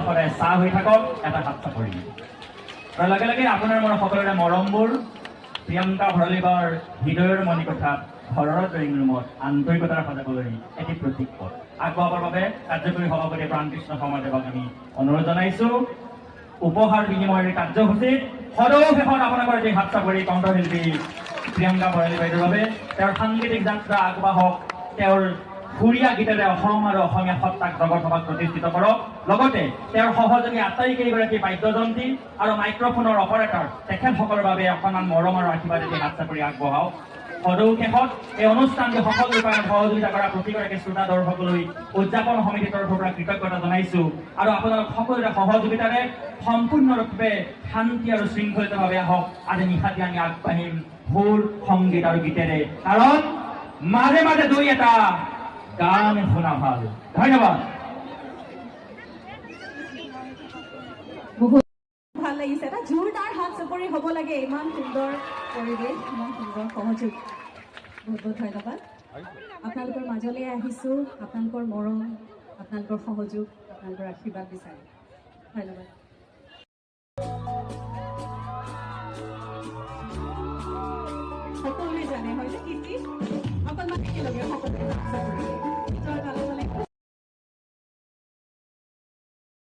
সদায় চাহ হৈ থাকক এটা হাত চাপৰি আৰু লগে লগে আপোনাৰ মোৰ সকলোৰে মৰমবোৰ প্ৰিয়ংকা ভৰালীবাৰ হৃদয়ৰ মণিকোঠাত ঘৰৰ ড্ৰয়িং ৰুমত আন্তৰিকতাৰ সজাবলৈ এটি প্ৰতীক পথ আগবঢ়াবৰ বাবে কাৰ্যকৰী সভাপতি প্ৰাণকৃষ্ণ শৰ্মাদেৱক আমি অনুৰোধ জনাইছো উপহাৰ বিনিময়ৰ কাৰ্যসূচীত সদৌ শেষত আপোনালোকৰ এটি হাত চাপৰি কণ্ঠশিল্পী প্ৰিয়ংকা ভৰালী বাইদেউৰ বাবে তেওঁৰ সাংগীতিক যাত্ৰা আগবাঢ়ক তেওঁৰ সুৰীয়া গীতেৰে অসম আৰু অসমীয়া সত্তাক জগতসভাত প্ৰতিষ্ঠিত কৰক লগতে তেওঁৰ সহযোগী আটাইকেইগৰাকী বাদ্যযন্ত্ৰী আৰু মাইক্ৰফোনৰ অপাৰেটৰ তেখেতসকলৰ বাবে অকণমান মৰম আৰু আশীৰ্বাদ এটি হাত চাপৰি আগবঢ়াওক সদৌ শেষত এই অনুষ্ঠানটি সফল ৰূপায়ণ সহযোগিতা কৰা প্ৰতিগৰাকী শ্ৰোতা দৰ্শকলৈ উদযাপন সমিতিৰ তৰফৰ পৰা কৃতজ্ঞতা জনাইছো আৰু আপোনালোক সকলোৰে সহযোগিতাৰে সম্পূৰ্ণৰূপে শান্তি আৰু শৃংখলিতভাৱে আহক আজি নিশাটি আমি আগবাঢ়িম সুৰ সংগীত আৰু গীতেৰে কাৰণ মাজে মাজে দুই এটা গান শুনা ভাল ধন্যবাদ ভাল লাগিছে এটা জোৰদাৰ হাত চাপৰি হ'ব লাগে ইমান সুন্দৰ পৰিৱেশ ইমান সুন্দৰ সহযোগ বহুত বহুত ধন্যবাদ আপোনালোকৰ মাজলৈ আহিছো আপোনালোকৰ মৰম আপোনালোকৰ সহযোগ আপোনালোকৰ আশীৰ্বাদ বিচাৰি ধন্যবাদ সকলোৱে জানে হয়নে কীৰ্তি অকণমান একেলগে সকলোৱে হাত চাপৰি